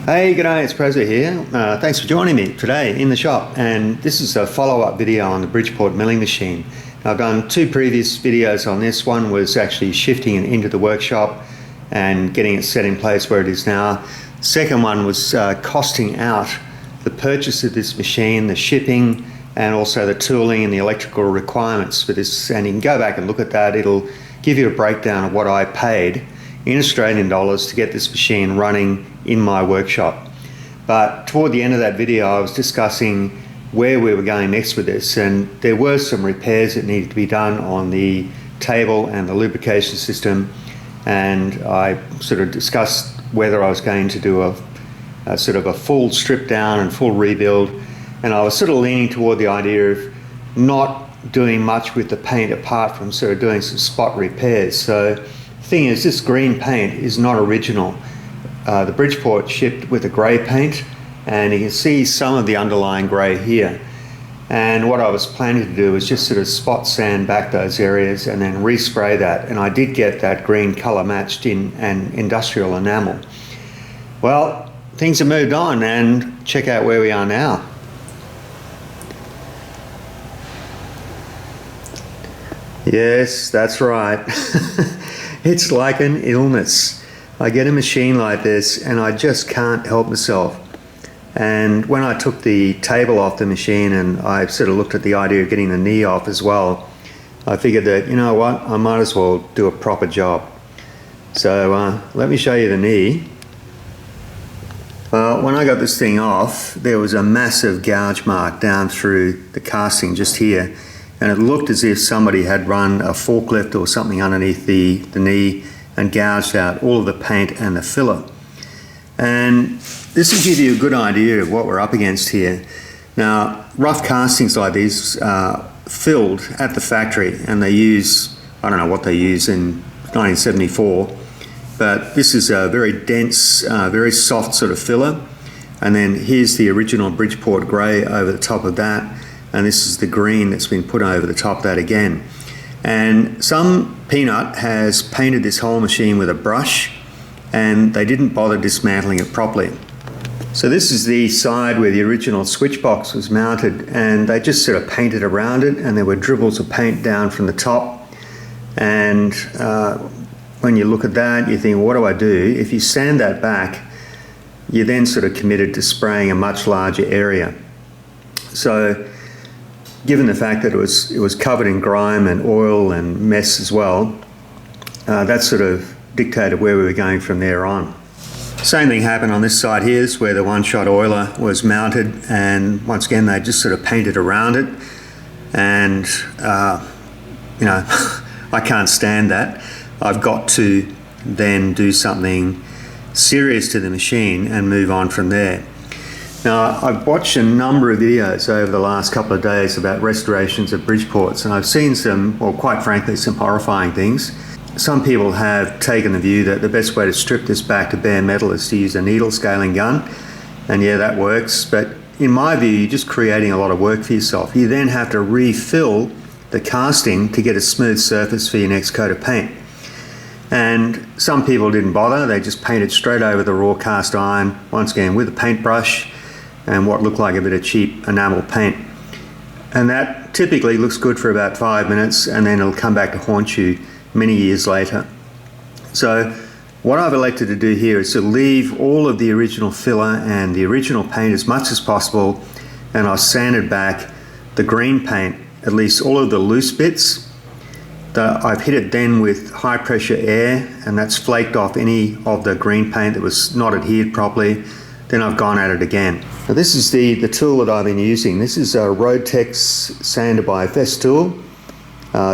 Hey, g'day, it's Prezza here. Thanks for joining me today in the shop, and this is a follow-up video on the Bridgeport milling machine. I've done two previous videos on this. One was actually shifting it into the workshop and getting it set in place where it is now. Second one was costing out the purchase of this machine, the shipping, and also the tooling and the electrical requirements for this. And you can go back and look at that. It'll give you a breakdown of what I paid in Australian dollars to get this machine running in my workshop. But toward the end of that video, I was discussing where we were going next with this, and there were some repairs that needed to be done on the table and the lubrication system, and I sort of discussed whether I was going to do a sort of a full strip down and full rebuild, and I was sort of leaning toward the idea of not doing much with the paint apart from sort of doing some spot repairs. So the thing is, this green paint is not original. The Bridgeport shipped with a grey paint, and you can see some of the underlying grey here. And what I was planning to do was just sort of spot sand back those areas and then respray that, and I did get that green colour matched in an industrial enamel. Well, things have moved on, and check out where we are now. Yes, that's right. It's like an illness. I get a machine like this and I just can't help myself. And when I took the table off the machine and I sort of looked at the idea of getting the knee off as well, I figured that, you know what, I might as well do a proper job. So let me show you the knee. Well, when I got this thing off, there was a massive gouge mark down through the casting just here. And it looked as if somebody had run a forklift or something underneath the knee and gouged out all of the paint and the filler. And this will give you a good idea of what we're up against here. Now, rough castings like these are filled at the factory, and they use, I don't know what they use in 1974, but this is a very dense, very soft sort of filler. And then here's the original Bridgeport grey over the top of that, and this is the green that's been put over the top of that again. And some peanut has painted this whole machine with a brush, and they didn't bother dismantling it properly. So this is the side where the original switch box was mounted, and they just sort of painted around it, and there were dribbles of paint down from the top. And when you look at that, you think, well, what do I do? If you sand that back, you're then sort of committed to spraying a much larger area. So given the fact that it was covered in grime and oil and mess as well, that sort of dictated where we were going from there on. Same thing happened on this side here, where the one-shot oiler was mounted, and once again they just sort of painted around it, and you know, I can't stand that. I've got to then do something serious to the machine and move on from there. Now, I've watched a number of videos over the last couple of days about restorations of Bridgeports, and I've seen some, well, quite frankly, some horrifying things. Some people have taken the view that the best way to strip this back to bare metal is to use a needle scaling gun, and yeah, that works, but in my view, you're just creating a lot of work for yourself. You then have to refill the casting to get a smooth surface for your next coat of paint. And some people didn't bother, they just painted straight over the raw cast iron, once again with a paintbrush and what looked like a bit of cheap enamel paint. And that typically looks good for about 5 minutes, and then it'll come back to haunt you many years later. So what I've elected to do here is to leave all of the original filler and the original paint as much as possible, and I've sanded back the green paint, at least all of the loose bits. I've hit it then with high pressure air, and that's flaked off any of the green paint that was not adhered properly. Then I've gone at it again. Now this is the tool that I've been using. This is a Rotex sander by Fest tool.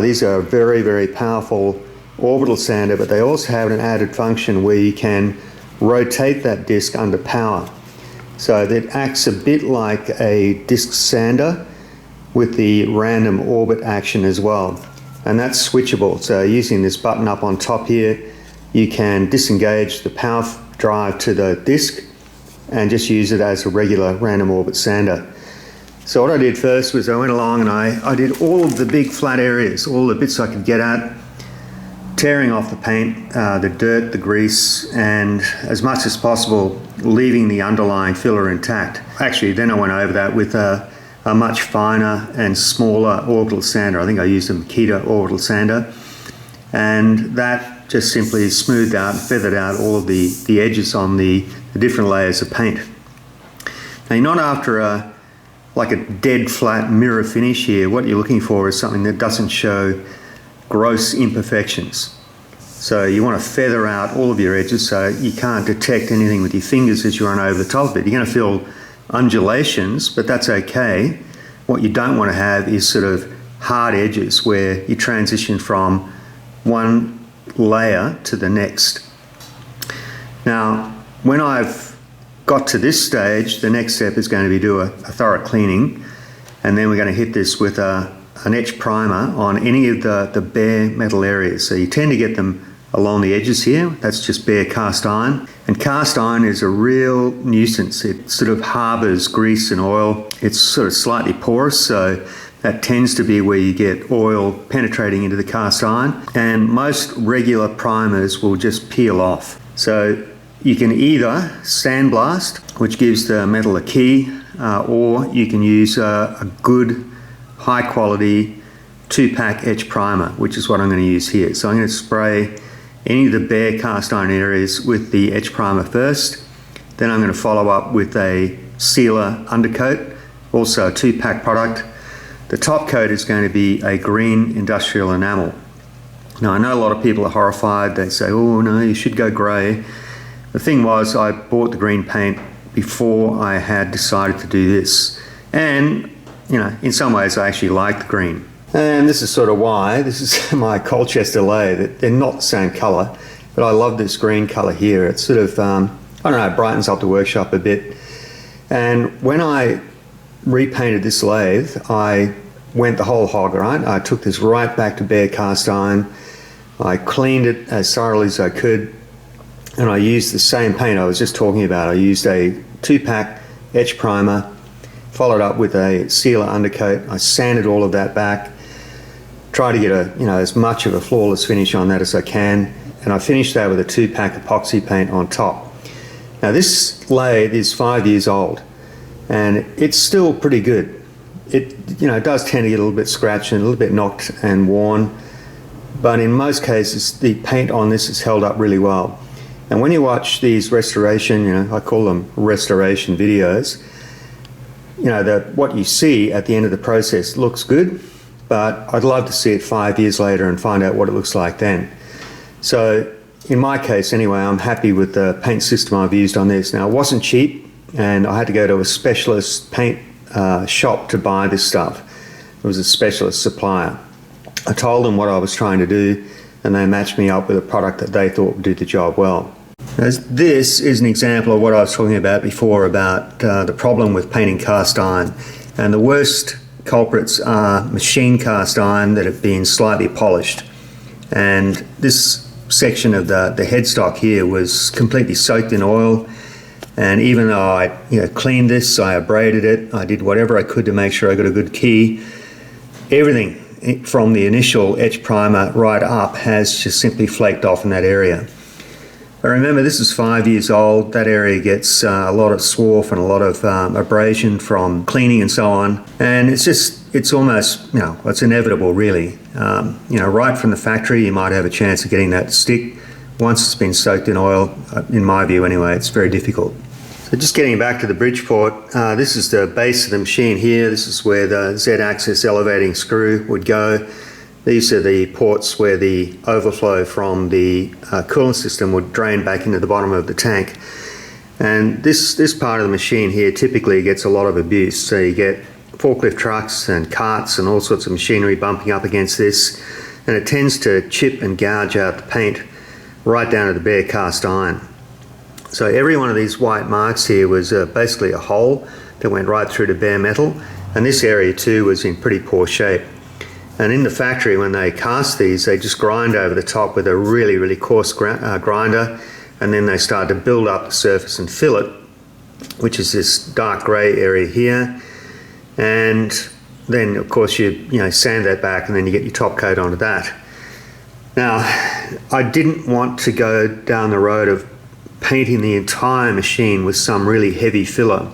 These are very, very powerful orbital sander, but they also have an added function where you can rotate that disc under power. So that acts a bit like a disc sander with the random orbit action as well. And that's switchable. So using this button up on top here, you can disengage the power drive to the disc and just use it as a regular random orbit sander. So what I did first was I went along and I did all of the big flat areas, all the bits I could get at, tearing off the paint, the dirt, the grease, and as much as possible leaving the underlying filler intact. Actually, then I went over that with a much finer and smaller orbital sander. I think I used a Makita orbital sander, and that just simply smoothed out and feathered out all of the edges on the different layers of paint. Now, you're not after like a dead flat mirror finish here. What you're looking for is something that doesn't show gross imperfections. So you want to feather out all of your edges so you can't detect anything with your fingers as you run over the top of it. You're going to feel undulations, but that's okay. What you don't want to have is sort of hard edges where you transition from one layer to the next. Now, when I've got to this stage, the next step is going to be do a thorough cleaning, and then we're going to hit this with an etch primer on any of the bare metal areas. So you tend to get them along the edges here. That's just bare cast iron. And cast iron is a real nuisance. It sort of harbours grease and oil. It's sort of slightly porous, so that tends to be where you get oil penetrating into the cast iron. And most regular primers will just peel off. So you can either sandblast, which gives the metal a key, or you can use a good high quality 2-pack etch primer, which is what I'm going to use here. So I'm going to spray any of the bare cast iron areas with the etch primer first. Then I'm going to follow up with a sealer undercoat, also a 2-pack product. The top coat is going to be a green industrial enamel. Now, I know a lot of people are horrified. They say, oh no, you should go grey. The thing was, I bought the green paint before I had decided to do this. And, you know, in some ways I actually like the green. And this is sort of why. This is my Colchester lathe. They're not the same colour, but I love this green colour here. It's sort of, I don't know, it brightens up the workshop a bit. And when I repainted this lathe, I went the whole hog, right? I took this right back to bare cast iron. I cleaned it as thoroughly as I could, and I used the same paint I was just talking about. I used a 2-pack etch primer, followed up with a sealer undercoat. I sanded all of that back, tried to get as much of a flawless finish on that as I can, and I finished that with a 2-pack epoxy paint on top. Now, this lathe is 5 years old, and it's still pretty good. It does tend to get a little bit scratched and a little bit knocked and worn, but in most cases the paint on this is held up really well. And when you watch these restoration, I call them restoration videos, what you see at the end of the process looks good, but I'd love to see it 5 years later and find out what it looks like then. So in my case anyway, I'm happy with the paint system I've used on this. Now, it wasn't cheap, and I had to go to a specialist paint shop to buy this stuff. It was a specialist supplier. I told them what I was trying to do, and they matched me up with a product that they thought would do the job well. This is an example of what I was talking about before about the problem with painting cast iron. And the worst culprits are machine cast iron that have been slightly polished. And this section of the headstock here was completely soaked in oil. And even though I cleaned this, I abraded it, I did whatever I could to make sure I got a good key, everything from the initial etch primer right up has just simply flaked off in that area. But remember, this is 5 years old. That area gets a lot of swarf and a lot of abrasion from cleaning and so on. And it's almost, it's inevitable really. Right from the factory, you might have a chance of getting that to stick. Once it's been soaked in oil, in my view anyway, it's very difficult. So just getting back to the Bridgeport, this is the base of the machine here. This is where the Z-axis elevating screw would go. These are the ports where the overflow from the coolant system would drain back into the bottom of the tank. And this part of the machine here typically gets a lot of abuse. So you get forklift trucks and carts and all sorts of machinery bumping up against this, and it tends to chip and gouge out the paint right down to the bare cast iron. So every one of these white marks here was basically a hole that went right through to bare metal, and this area too was in pretty poor shape. And in the factory, when they cast these, they just grind over the top with a really, really coarse grinder, and then they start to build up the surface and fill it, which is this dark grey area here. And then of course you sand that back, and then you get your top coat onto that. Now, I didn't want to go down the road of painting the entire machine with some really heavy filler.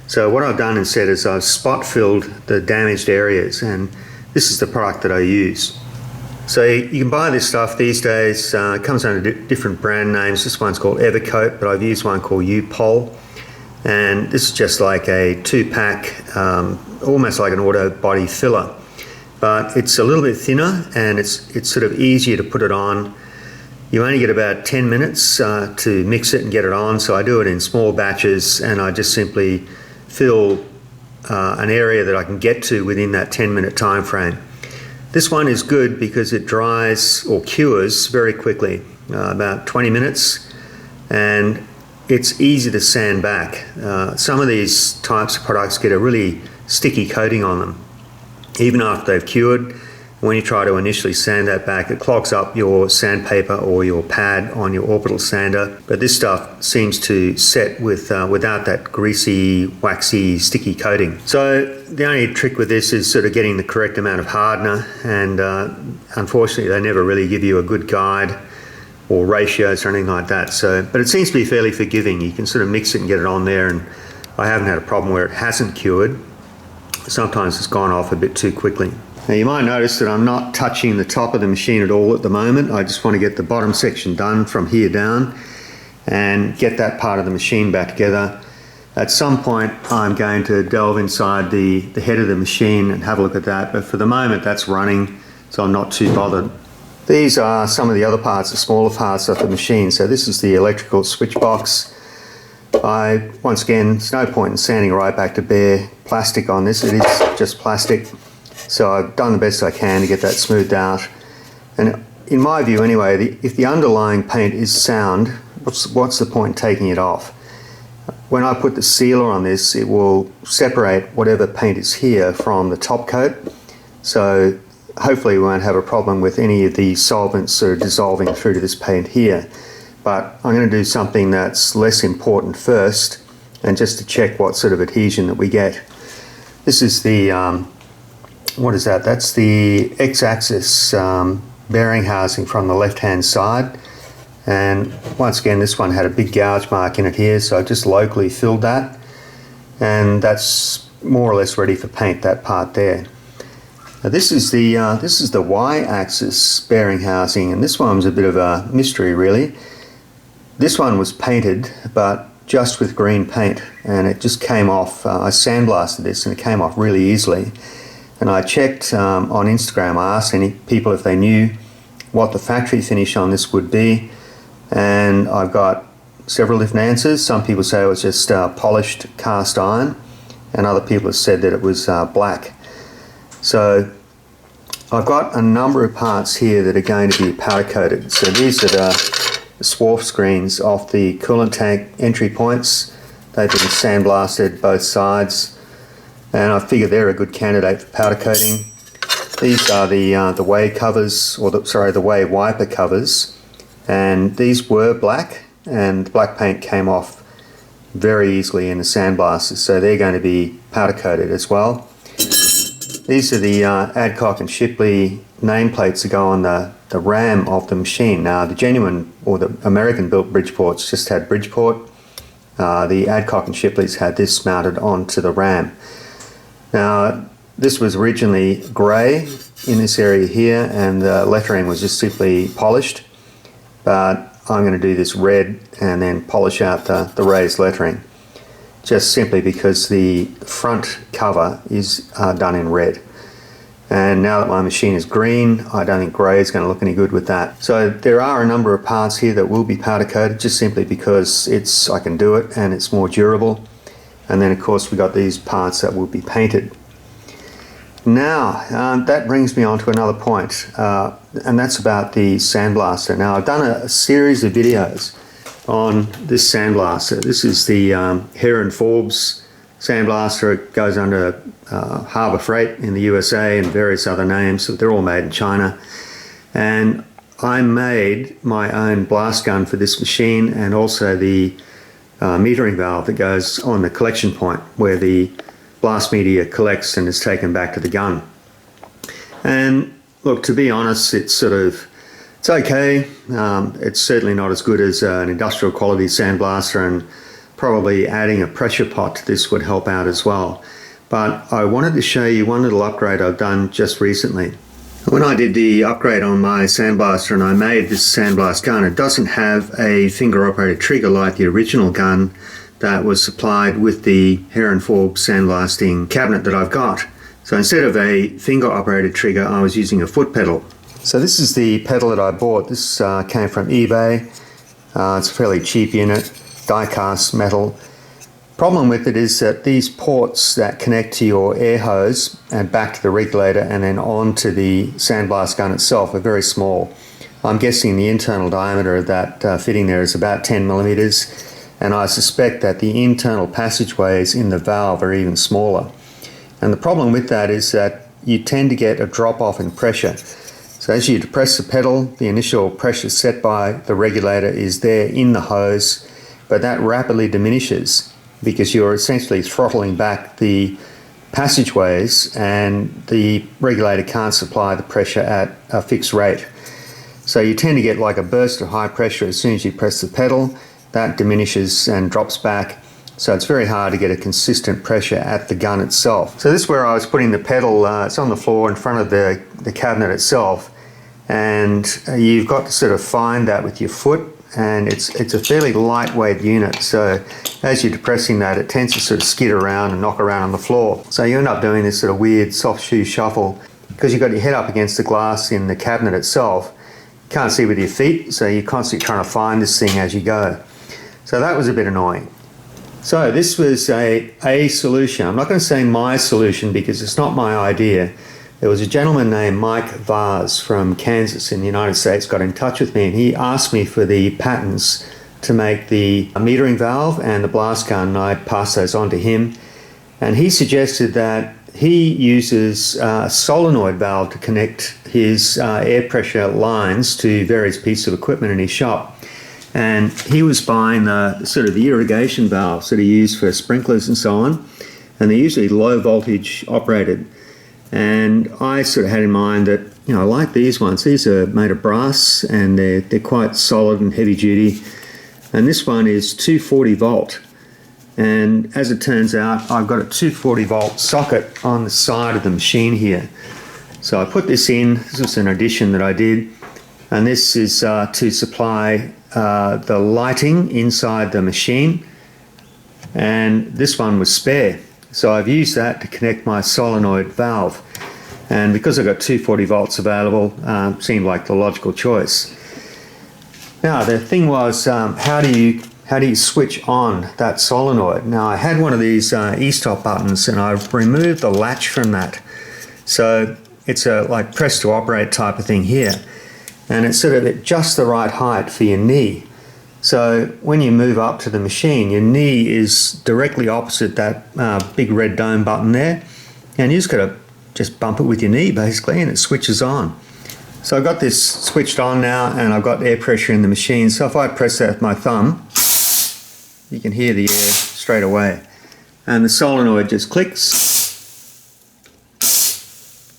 So what I've done instead is I've spot filled the damaged areas, and this is the product that I use. So you can buy this stuff these days. It comes under different brand names. This one's called Evercoat, but I've used one called U-Pol. And this is just like a 2-pack, almost like an auto body filler. But it's a little bit thinner, and it's sort of easier to put it on. You only get about 10 minutes to mix it and get it on. So I do it in small batches, and I just simply fill an area that I can get to within that 10-minute time frame. This one is good because it dries or cures very quickly, about 20 minutes, and it's easy to sand back. Some of these types of products get a really sticky coating on them, even after they've cured. When you try to initially sand that back, it clogs up your sandpaper or your pad on your orbital sander. But this stuff seems to set with without that greasy, waxy, sticky coating. So the only trick with this is sort of getting the correct amount of hardener, and unfortunately they never really give you a good guide or ratios or anything like that. So, but it seems to be fairly forgiving. You can sort of mix it and get it on there, and I haven't had a problem where it hasn't cured. Sometimes it's gone off a bit too quickly. Now you might notice that I'm not touching the top of the machine at all at the moment. I just want to get the bottom section done from here down and get that part of the machine back together. At some point I'm going to delve inside the head of the machine and have a look at that, but for the moment that's running, so I'm not too bothered. These are some of the other parts, the smaller parts of the machine. So this is the electrical switch box. Once again, there's no point in sanding right back to bare plastic on this. It is just plastic. So I've done the best I can to get that smoothed out. And in my view anyway, if the underlying paint is sound, what's the point in taking it off? When I put the sealer on this, it will separate whatever paint is here from the top coat. So hopefully we won't have a problem with any of the solvents sort of dissolving through to this paint here. But I'm going to do something that's less important first, and just to check what sort of adhesion that we get. This is the what is that? That's the X-axis bearing housing from the left-hand side. And once again, this one had a big gouge mark in it here, so I just locally filled that. And that's more or less ready for paint, that part there. Now this is the Y-axis bearing housing, and this one was a bit of a mystery really. This one was painted, but just with green paint, and it just came off. I sandblasted this and it came off really easily. And I checked on Instagram, I asked any people if they knew what the factory finish on this would be, and I've got several different answers. Some people say it was just polished cast iron, and other people have said that it was black. So I've got a number of parts here that are going to be powder coated. So these are the swarf screens off the coolant tank entry points. They've been sandblasted both sides, and I figure they're a good candidate for powder coating. These are the way covers, or the way wiper covers, and these were black, and the black paint came off very easily in the sandblaster, so they're going to be powder coated as well. These are the Adcock and Shipley nameplates that go on the RAM of the machine. Now the genuine, or the American built Bridgeports just had Bridgeport. The Adcock and Shipleys had this mounted onto the RAM. Now this was originally grey in this area here, and the lettering was just simply polished, but I'm going to do this red and then polish out the raised lettering, just simply because the front cover is done in red. And now that my machine is green, I don't think grey is going to look any good with that. So there are a number of parts here that will be powder coated, just simply because I can do it and it's more durable. And then of course we've got these parts that will be painted. Now that brings me on to another point, and that's about the Sandblaster. Now I've done a series of videos on this Sandblaster. This is the Heron Forbes Sandblaster. It goes under Harbor Freight in the USA and various other names. So they're all made in China. And I made my own blast gun for this machine, and also the metering valve that goes on the collection point where the blast media collects and is taken back to the gun. And look, to be honest, it's It's okay. It's certainly not as good as an industrial quality sandblaster, and probably adding a pressure pot to this would help out as well. But I wanted to show you one little upgrade I've done just recently. When I did the upgrade on my sandblaster and I made this sandblast gun, it doesn't have a finger operated trigger like the original gun that was supplied with the Heron Forbes sandblasting cabinet that I've got. So instead of a finger operated trigger, I was using a foot pedal. So this is the pedal that I bought. This came from eBay. It's a fairly cheap unit, die-cast metal. Problem with it is that these ports that connect to your air hose and back to the regulator and then on to the sandblast gun itself are very small. I'm guessing the internal diameter of that fitting there is about 10 millimeters, and I suspect that the internal passageways in the valve are even smaller. And the problem with that is that you tend to get a drop-off in pressure. So as you depress the pedal, the initial pressure set by the regulator is there in the hose, but that rapidly diminishes because you're essentially throttling back the passageways and the regulator can't supply the pressure at a fixed rate. So you tend to get like a burst of high pressure as soon as you press the pedal. That diminishes and drops back. So it's very hard to get a consistent pressure at the gun itself. So this is where I was putting the pedal. It's on the floor in front of the cabinet itself. And you've got to sort of find that with your foot. And it's a fairly lightweight unit, so as you're depressing that, it tends to sort of skid around and knock around on the floor. So you end up doing this sort of weird soft shoe shuffle because you've got your head up against the glass in the cabinet itself. You can't see with your feet, so you're constantly trying to find this thing as you go. So that was a bit annoying. So this was a solution. I'm not going to say my solution because it's not my idea. There was a gentleman named Mike Vaz from Kansas in the United States got in touch with me, and he asked me for the patents to make the metering valve and the blast gun. I passed those on to him, and he suggested that he uses a solenoid valve to connect his air pressure lines to various pieces of equipment in his shop. And he was buying the sort of the irrigation valves that are used for sprinklers and so on, and they're usually low voltage operated. And I sort of had in mind that, you know, I like these ones. These are made of brass and they're quite solid and heavy duty. And this one is 240 volt. And as it turns out, I've got a 240 volt socket on the side of the machine here. So I put this in. This was an addition that I did. And this is to supply the lighting inside the machine. And this one was spare. So I've used that to connect my solenoid valve, and because I've got 240 volts available, seemed like the logical choice. Now the thing was, how do you switch on that solenoid? Now I had one of these e-stop buttons, and I've removed the latch from that, so it's a like press to operate type of thing here, and it's sort of at just the right height for your knee. So when you move up to the machine, your knee is directly opposite that big red dome button there, and you just got to just bump it with your knee basically and it switches on. So I've got this switched on now, and I've got air pressure in the machine. So if I press that with my thumb, you can hear the air straight away, and the solenoid just clicks,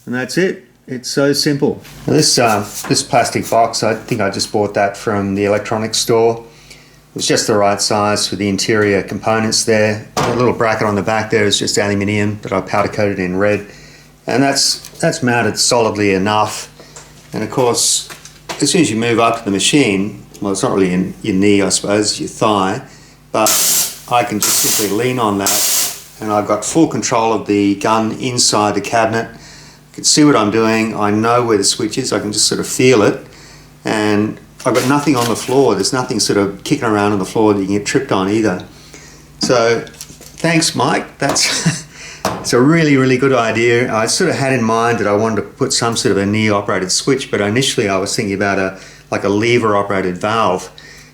and that's it. It's so simple. Now this plastic box, I think I just bought that from the electronics store. It was just the right size for the interior components there. The little bracket on the back there is just aluminium that I powder coated in red, and that's mounted solidly enough. And of course, as soon as you move up to the machine, well, it's not really in your knee, I suppose, it's your thigh, but I can just simply lean on that, and I've got full control of the gun inside the cabinet. I can see what I'm doing. I know where the switch is. I can just sort of feel it, and I've got nothing on the floor. There's nothing sort of kicking around on the floor that you can get tripped on either. So thanks, Mike. That's it's a really, really good idea. I sort of had in mind that I wanted to put some sort of a knee operated switch, but initially I was thinking about a lever operated valve.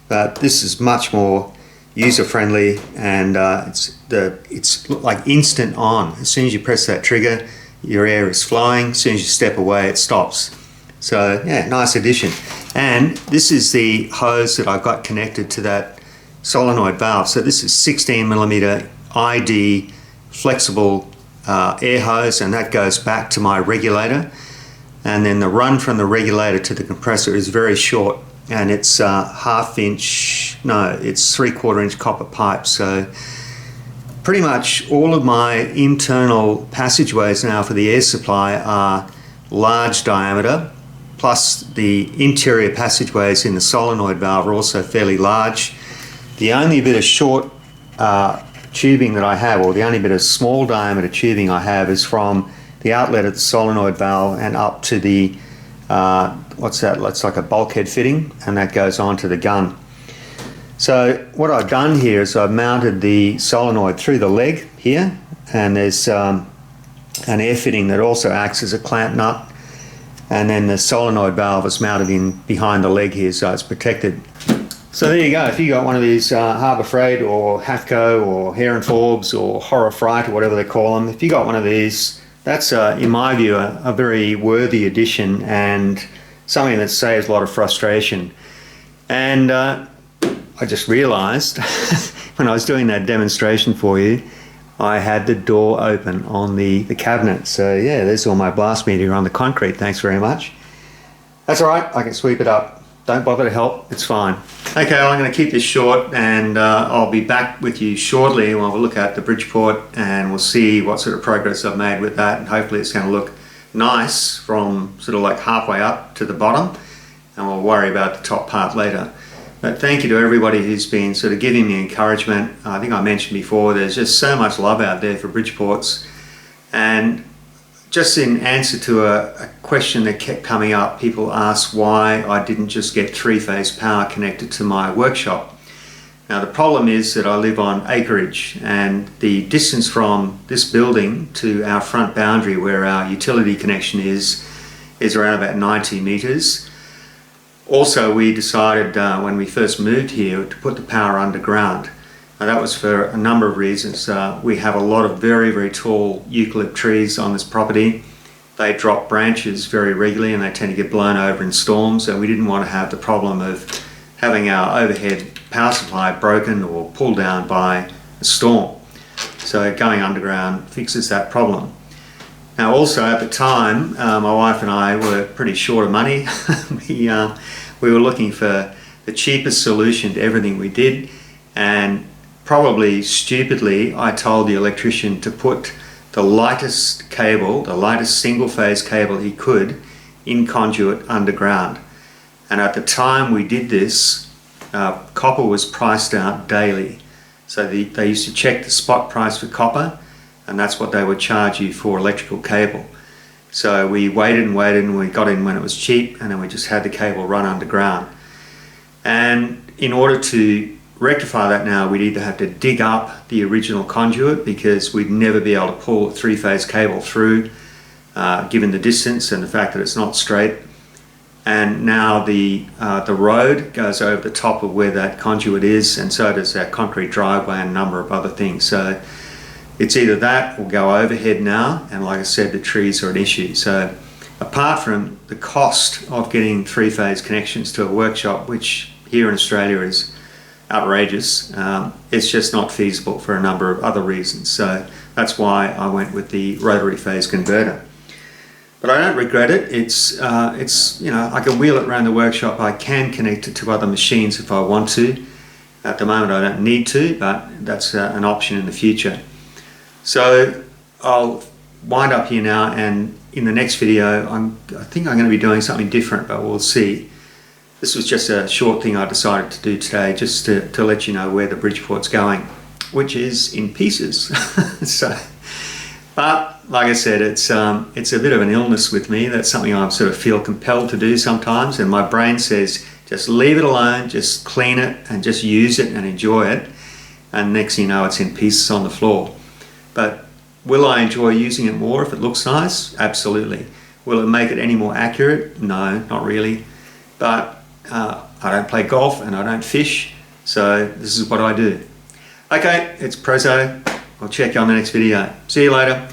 But this is much more user friendly, and it's like instant on. As soon as you press that trigger, your air is flowing. As soon as you step away, it stops. So yeah, nice addition. And this is the hose that I've got connected to that solenoid valve. So this is 16mm ID flexible air hose, and that goes back to my regulator. and then the run from the regulator to the compressor is very short, and it's it's 3/4 inch copper pipe. So pretty much all of my internal passageways now for the air supply are large diameter, plus the interior passageways in the solenoid valve are also fairly large. The only bit of short tubing that I have, or the only bit of small diameter tubing I have, is from the outlet of the solenoid valve and up to the what's that? That's like a bulkhead fitting, and that goes onto the gun. So what I've done here is I've mounted the solenoid through the leg here, and there's an air fitting that also acts as a clamp nut, and then the solenoid valve is mounted in behind the leg here, so it's protected. So there you go. If you got one of these Harbour Freight or Hafco or Hare and Forbes or Horror Fright or whatever they call them, if you got one of these, that's in my view a very worthy addition and something that saves a lot of frustration. And I just realised when I was doing that demonstration for you, I had the door open on the cabinet. So yeah, there's all my blast media on the concrete. Thanks very much. That's all right, I can sweep it up. Don't bother to help, it's fine. Okay, well, I'm going to keep this short, and I'll be back with you shortly when we'll look at the Bridgeport, and we'll see what sort of progress I've made with that, and hopefully it's going to look nice from sort of like halfway up to the bottom, and we'll worry about the top part later. But thank you to everybody who's been sort of giving me encouragement. I think I mentioned before, there's just so much love out there for Bridgeports. And just in answer to a question that kept coming up, people asked why I didn't just get three-phase power connected to my workshop. Now the problem is that I live on acreage, and the distance from this building to our front boundary where our utility connection is around about 90 metres. Also, we decided when we first moved here to put the power underground. Now that was for a number of reasons. We have a lot of very, very tall eucalypt trees on this property. They drop branches very regularly and they tend to get blown over in storms, and we didn't want to have the problem of having our overhead power supply broken or pulled down by a storm. So going underground fixes that problem. Now also at the time, my wife and I were pretty short of money. We were looking for the cheapest solution to everything we did, and probably stupidly I told the electrician to put the lightest cable, the lightest single phase cable he could, in conduit underground. And at the time we did this, copper was priced out daily. So they used to check the spot price for copper, and that's what they would charge you for electrical cable. So we waited and waited, and we got in when it was cheap, and then we just had the cable run underground. And in order to rectify that now, we'd either have to dig up the original conduit, because we'd never be able to pull a three-phase cable through, given the distance and the fact that it's not straight. And now the road goes over the top of where that conduit is, and so does our concrete driveway and a number of other things. So it's either that or go overhead now, and like I said, the trees are an issue. So apart from the cost of getting three-phase connections to a workshop, which here in Australia is outrageous, it's just not feasible for a number of other reasons. So that's why I went with the rotary phase converter. But I don't regret it. It's you know, I can wheel it around the workshop. I can connect it to other machines if I want to. At the moment I don't need to, but that's an option in the future. So I'll wind up here now, and in the next video I think I'm going to be doing something different, but we'll see. This was just a short thing I decided to do today, just to let you know where the Bridgeport's going, which is in pieces. So, but like I said, it's a bit of an illness with me. That's something I sort of feel compelled to do sometimes, and my brain says just leave it alone, just clean it and just use it and enjoy it, and next thing you know it's in pieces on the floor. But will I enjoy using it more if it looks nice? Absolutely. Will it make it any more accurate? No, not really. But I don't play golf and I don't fish, so this is what I do. Okay, it's Prezzo. I'll check you on the next video. See you later.